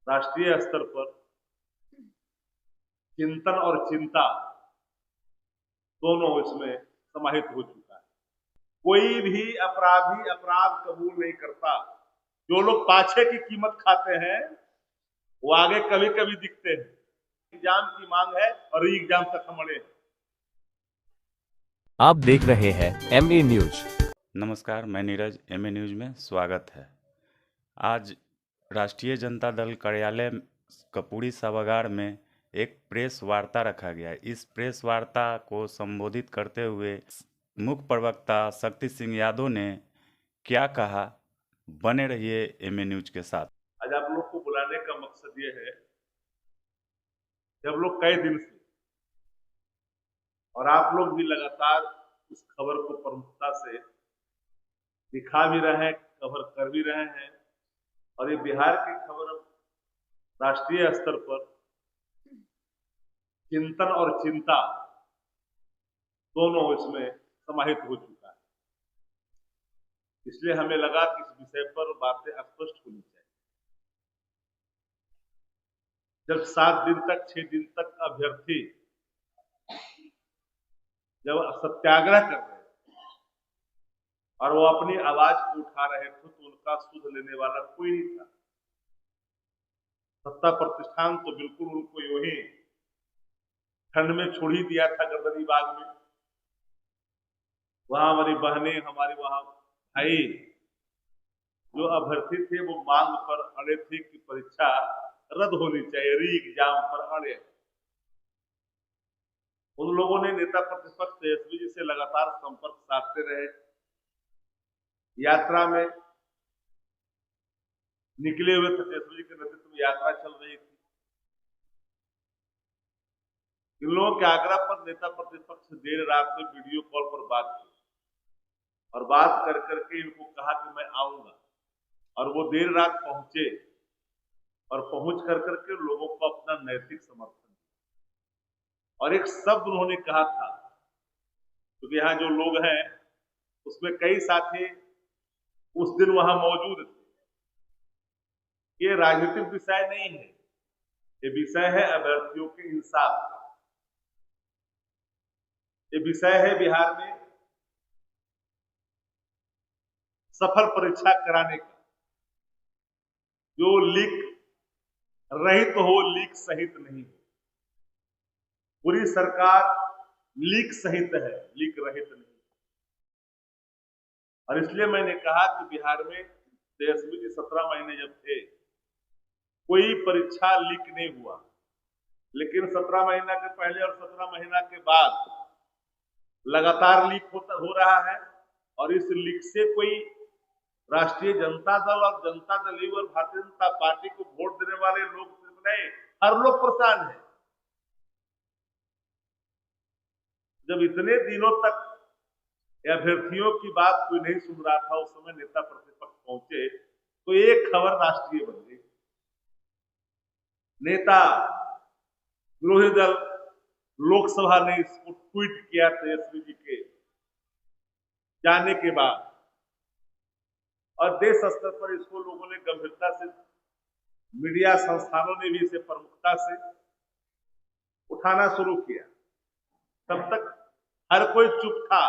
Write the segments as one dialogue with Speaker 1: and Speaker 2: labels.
Speaker 1: राष्ट्रीय स्तर पर चिंतन और चिंता दोनों इसमें समाहित हो चुका है। कोई भी अपराधी अपराध कबूल नहीं करता। जो लोग पाछे की कीमत खाते हैं वो आगे कभी कभी दिखते हैं। एग्जाम की मांग है और एग्जाम तक हम अड़े हैं।
Speaker 2: आप देख रहे हैं एमए न्यूज।
Speaker 3: नमस्कार, मैं नीरज। एमए न्यूज में स्वागत है। आज राष्ट्रीय जनता दल कार्यालय कपूरी सभागार में एक प्रेस वार्ता रखा गया। इस प्रेस वार्ता को संबोधित करते हुए मुख्य प्रवक्ता शक्ति सिंह यादव ने क्या कहा, बने रहिए एमए न्यूज के साथ।
Speaker 1: आज आप लोग को बुलाने का मकसद ये है कि हम लोग कई दिन से और आप लोग भी लगातार उस खबर को प्रमुखता से दिखा भी रहे हैं, कवर कर भी रहे हैं और ये बिहार की खबर अब राष्ट्रीय स्तर पर चिंतन और चिंता दोनों इसमें समाहित हो चुका है। इसलिए हमें लगा कि इस विषय पर बातें स्पष्ट होनी चाहिए। जब 7 दिन तक 6 दिन तक अभ्यर्थी जब सत्याग्रह कर रहे थे और वो अपनी आवाज को उठा रहे थे तो उनका सुध लेने वाला कोई नहीं था। सत्ता प्रतिष्ठान तो बिल्कुल उनको यूं ही ठंड में छोड़ ही दिया था गर्दनी बाग में। वहां हमारी बहनें, हमारे वहां भाई जो अभ्यर्थी थे वो मांग पर अड़े थे कि परीक्षा रद्द होनी चाहिए, री एग्जाम पर अड़े। उन लोगों ने नेता प्रतिपक्ष तेजस्वी जी से लगातार संपर्क साधते रहे। यात्रा में निकले हुए थे, तेजस्वी जी के नेतृत्व में यात्रा चल रही थी। इन लोगों के आग्रह पर नेता प्रतिपक्ष देर रात में वीडियो कॉल पर बात की और बात कर करके इनको कहा कि मैं आऊंगा, और वो देर रात पहुंचे और पहुंच कर करके लोगों को अपना नैतिक समर्थन दिया। और एक शब्द उन्होंने कहा था, क्योंकि यहाँ जो लोग हैं उसमें कई साथी उस दिन वहां मौजूद थे। ये राजनीतिक विषय नहीं है, ये विषय है अभ्यर्थियों के इंसाफ का। ये विषय है बिहार में सफल परीक्षा कराने का, जो लीक रहित हो, लीक सहित नहीं हो। पूरी सरकार लीक सहित है, लीक रहित नहीं। और इसलिए मैंने कहा कि बिहार में तेजस्वी जी 17 महीने जब थे कोई परीक्षा लीक नहीं हुआ, लेकिन 17 महीना के पहले और 17 महीना के बाद लगातार लीक हो रहा है। और इस लीक से कोई राष्ट्रीय जनता दल और जनता दल और भारतीय जनता पार्टी को वोट देने वाले लोग नहीं, हर लोग परेशान है। जब इतने दिनों तक अभ्यर्थियों की बात कोई नहीं सुन रहा था, उस समय नेता प्रतिपक्ष पहुंचे तो एक खबर राष्ट्रीय बन गई। नेता विरोधी दल लोकसभा ने इसको ट्वीट किया तेजस्वी जी के जाने के बाद, और देश स्तर पर इसको लोगों ने गंभीरता से, मीडिया संस्थानों ने भी इसे प्रमुखता से उठाना शुरू किया। तब तक हर कोई चुप था।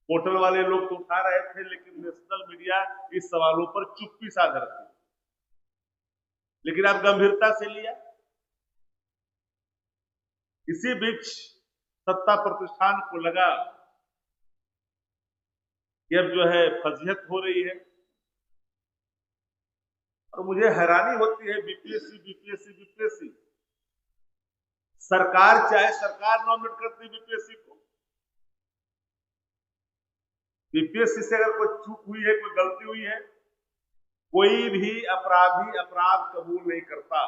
Speaker 1: पोर्टल वाले लोग तो उठा रहे थे, लेकिन नेशनल मीडिया इस सवालों पर चुप्पी साध रखी। लेकिन अब गंभीरता से लिया। इसी बीच सत्ता प्रतिष्ठान को लगा कि अब जो है फजीहत हो रही है। और मुझे हैरानी होती है, बीपीएससी बीपीएससी बीपीएससी, सरकार चाहे सरकार नॉमिनेट करती बीपीएससी को। बीपीएससी से अगर कोई चूक हुई है, कोई गलती हुई है, कोई भी अपराधी अपराध कबूल नहीं करता।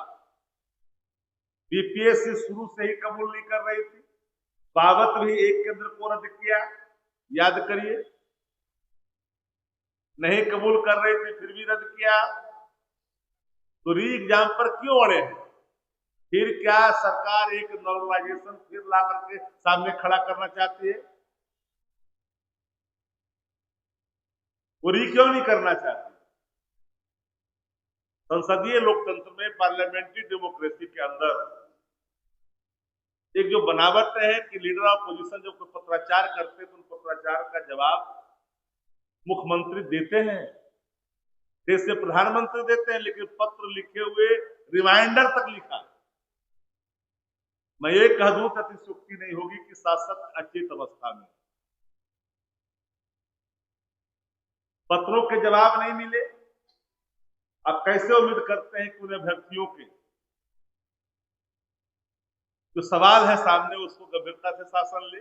Speaker 1: बीपीएससी शुरू से ही कबूल नहीं कर रही थी। बाबत भी एक केंद्र को रद्द किया, याद करिए। नहीं कबूल कर रही थी, फिर भी रद्द किया। तो री एग्जाम पर क्यों अड़े हैं? फिर क्या सरकार एक नॉर्मलाइजेशन फिर ला करके सामने खड़ा करना चाहती है? वो री क्यों नहीं करना चाहती? संसदीय लोकतंत्र में, पार्लियामेंट्री डेमोक्रेसी के अंदर एक जो बनावट है कि लीडर ऑफ अपोजिशन जब कोई पत्राचार करते हैं तो उन पत्राचार का जवाब मुख्यमंत्री देते हैं, देश से प्रधानमंत्री देते हैं, लेकिन पत्र लिखे हुए रिमाइंडर तक लिखा। मैं ये कह दूं कि अतिशयोक्ति नहीं होगी कि शासक अचेत अवस्था में, पत्रों के जवाब नहीं मिले। अब कैसे उम्मीद करते हैं कि उन अभ्यर्थियों के जो सवाल है सामने उसको गंभीरता से शासन ले।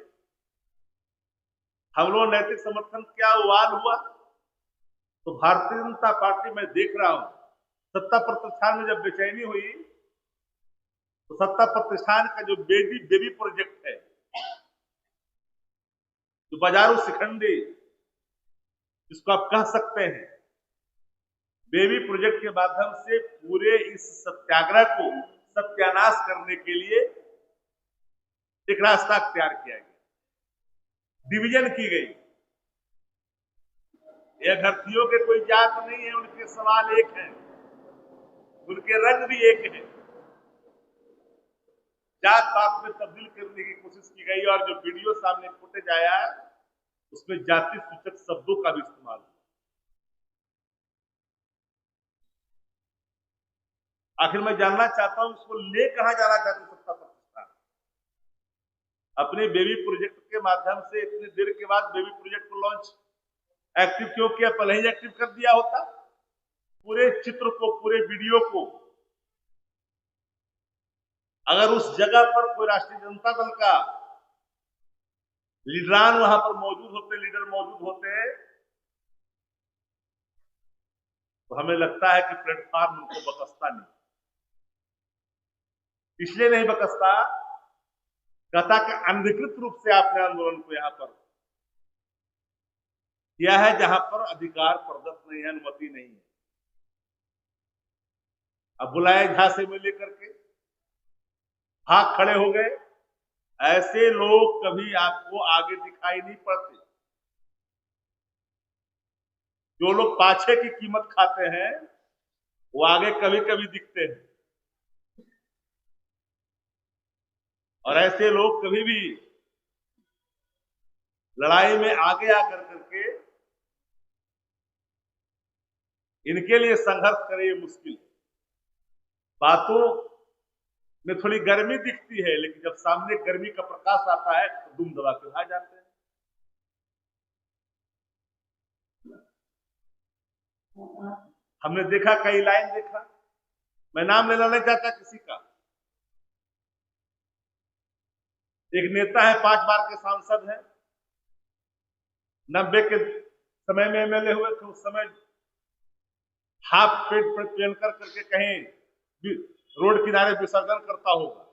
Speaker 1: हम लोग नैतिक समर्थन क्या उवाल हुआ तो भारतीय जनता पार्टी में देख रहा हूं, सत्ता प्रतिष्ठान में जब बेचैनी हुई तो सत्ता प्रतिष्ठान का जो बेबी प्रोजेक्ट है, जो बाजारू शिखंडी जिसको आप कह सकते हैं, बेबी प्रोजेक्ट के माध्यम से पूरे इस सत्याग्रह को सत्यानाश करने के लिए एक रास्ता तैयार किया गया, डिवीजन की गई। ये अभ्यर्थियों के कोई जात नहीं है, उनके सवाल एक है, उनके रंग भी एक है। जात पात में तब्दील करने की कोशिश की गई और जो वीडियो सामने फुटेज आया उसमें जाति सूचक शब्दों का भी इस्तेमाल हुआ। आखिर मैं जानना चाहता हूं इसको ले कहां जाना चाहते सत्ता प्रतिष्ठान? अपने बेबी प्रोजेक्ट के माध्यम से इतनी देर के बाद बेबी प्रोजेक्ट को लॉन्च एक्टिव क्यों किया? पहले ही एक्टिव कर दिया होता। पूरे चित्र को, पूरे वीडियो को अगर उस जगह पर कोई राष्ट्रीय जनता दल का लीडरान वहां पर मौजूद होते, लीडर मौजूद होते, तो हमें लगता है कि प्लेटफॉर्म उनको बकसता नहीं। इसलिए नहीं बकसता, कहता कि अनधिकृत रूप से आपने आंदोलन को यहां पर किया है जहां पर अधिकार प्रदत्त नहीं है, अनुमति नहीं है। अब बुलाए झांसे में लेकर के भाग खड़े हो गए। ऐसे लोग कभी आपको आगे दिखाई नहीं पड़ते। जो लोग पाछे की कीमत खाते हैं वो आगे कभी कभी दिखते हैं, और ऐसे लोग कभी भी लड़ाई में आगे आकर करके इनके लिए संघर्ष करे ये मुश्किल। बातों में थोड़ी गर्मी दिखती है, लेकिन जब सामने गर्मी का प्रकाश आता है तो दुम दबा के भाग जाते हैं। हमने देखा, कई लाइन देखा, मैं नाम लेना नहीं चाहता किसी का। एक नेता है, 5 बार के सांसद है, 90 के समय में एमएलए हुए थे। उस समय हाफ पेट पर पहन कर करके कहीं रोड किनारे विसर्जन करता होगा।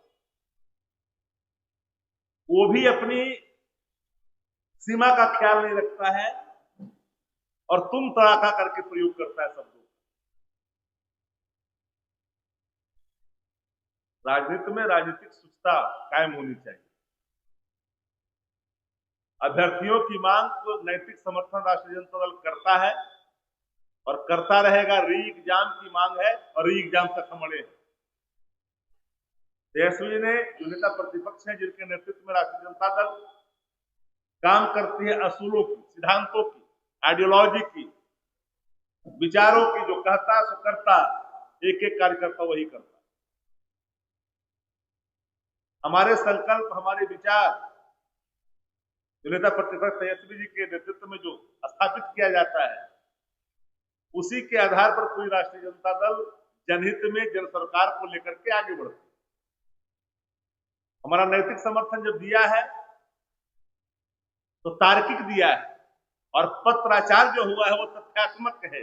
Speaker 1: वो भी अपनी सीमा का ख्याल नहीं रखता है और तुम तड़ाका करके प्रयोग करता है शब्दों। राजनीति में राजनीतिक शुद्धता कायम होनी चाहिए। अभ्यर्थियों की मांग को नैतिक समर्थन राष्ट्रीय जनता दल करता है और करता रहेगा। री एग्जाम की मांग है और री एग्जाम तक हम अड़े हैं। तेजस्वी ने, जो नेता प्रतिपक्ष हैं, जिनके नेतृत्व में राष्ट्रीय जनता दल काम करती है, असूलों की, सिद्धांतों की, आइडियोलॉजी की, विचारों की, जो कहता सो करता, एक एक कार्यकर्ता वही करता। हमारे संकल्प, हमारे विचार जो नेता प्रतिपक्ष तेजस्वी जी के नेतृत्व में जो स्थापित किया जाता है, उसी के आधार पर पूरी राष्ट्रीय जनता दल जनहित में जन सरकार को लेकर के आगे बढ़ती है। हमारा नैतिक समर्थन जब दिया है तो तार्किक दिया है, और पत्राचार जो हुआ है वो तथ्यात्मक है।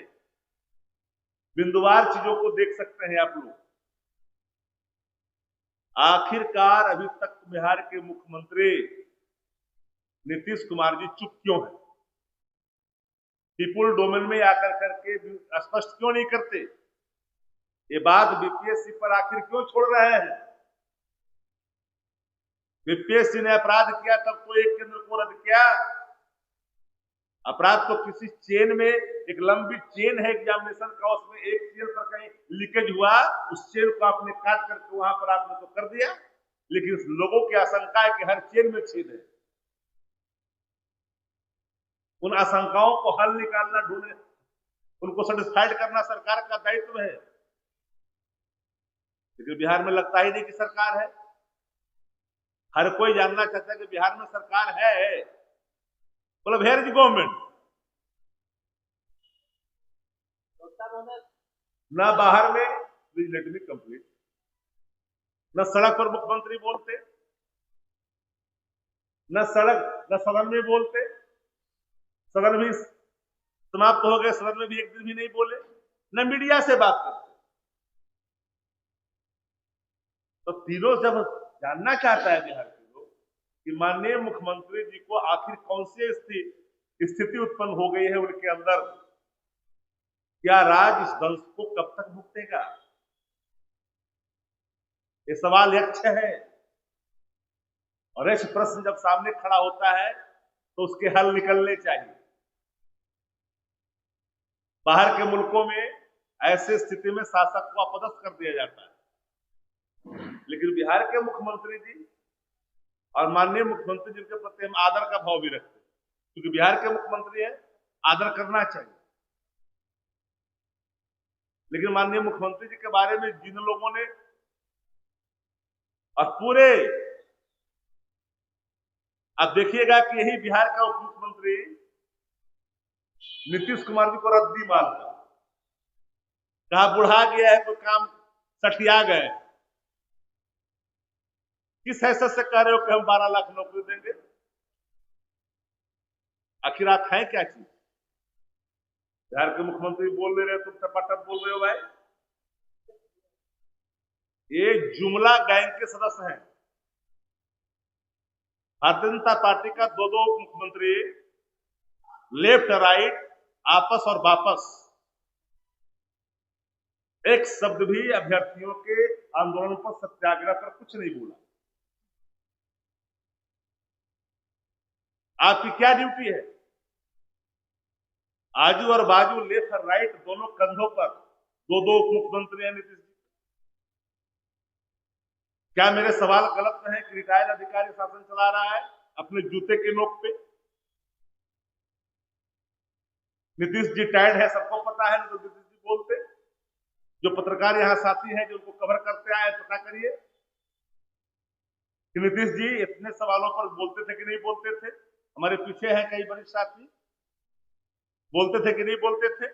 Speaker 1: बिंदुवार चीजों को देख सकते हैं आप लोग। आखिरकार अभी तक बिहार के मुख्यमंत्री नीतीश कुमार जी चुप क्यों हैं? पीपुल डोमेन में आकर करके स्पष्ट क्यों नहीं करते? ये बात बीपीएससी पर आखिर क्यों छोड़ रहे हैं? बीपीएससी ने अपराध किया तब तो एक केंद्र को रद्द किया। अपराध तो किसी चेन में, एक लंबी चेन है एग्जामिनेशन का, उसमें एक चेन पर कहीं लीकेज हुआ, उस चेन को आपने काट करके वहां पर आपने तो कर दिया, लेकिन लोगों की आशंका है कि हर चेन में छेद है। उन आशंकाओं को हल निकालना, ढूंढने, उनको सेटिस्फाइड करना सरकार का दायित्व है। लेकिन बिहार में लगता ही नहीं कि सरकार है। हर कोई जानना चाहता है कि बिहार में सरकार है, मतलब वेयर इज गवर्नमेंट। ना बाहर में, प्लीज लेट मी कंप्लीट, न सड़क पर मुख्यमंत्री बोलते, न सदन में बोलते, सदन भी समाप्त हो गए, सदन में भी एक दिन भी नहीं बोले, न मीडिया से बात करते। तो तीनों जब जानना चाहता है बिहार के लोग कि माननीय मुख्यमंत्री जी को आखिर कौन सी स्थिति उत्पन्न हो गई है उनके अंदर, क्या राज इस दंश को कब तक भुगतेगा, ये सवाल यक्ष है। और ऐसे प्रश्न जब सामने खड़ा होता है तो उसके हल निकलने चाहिए। बाहर के मुल्कों में ऐसे स्थिति में शासक को अपदस्थ कर दिया जाता है, लेकिन बिहार के मुख्यमंत्री जी और माननीय मुख्यमंत्री जी के प्रति हम आदर का भाव भी रखते हैं, क्योंकि बिहार के मुख्यमंत्री है, आदर करना चाहिए। लेकिन माननीय मुख्यमंत्री जी के बारे में जिन लोगों ने, और पूरे, आप देखिएगा कि यही बिहार का उप मुख्यमंत्री नीतीश कुमार जी को रद्दी मानता, कहा बुढ़ा गया है, कोई काम सठिया गए। किस हैसियत से कह रहे हो कि हम 12 लाख नौकरी देंगे? आखिर आप हैं क्या चीज? बिहार के मुख्यमंत्री बोल दे रहे, तुम टपाटप बोल रहे हो भाई। ये जुमला गैंग के सदस्य हैं। भारतीय जनता पार्टी का दो मुख्यमंत्री, लेफ्ट राइट, आपस और वापस, एक शब्द भी अभ्यर्थियों के आंदोलन पर, सत्याग्रह पर कुछ नहीं बोला। आपकी क्या ड्यूटी है? आजू और बाजू, लेफ्ट और राइट, दोनों कंधों पर दो उप मुख्यमंत्री हैं नीतीश जी। क्या मेरे सवाल गलत है कि रिटायर्ड अधिकारी शासन चला रहा है अपने जूते के नोक पे? नीतीश जी टायर्ड है, सबको पता है, तो नीतीश जी बोलते। जो पत्रकार यहाँ साथी हैं जो उनको कवर करते आए, पता करिए कि नीतीश जी इतने सवालों पर बोलते थे कि नहीं बोलते थे। हमारे पीछे है कई वरिष्ठ साथी, बोलते थे कि नहीं बोलते थे।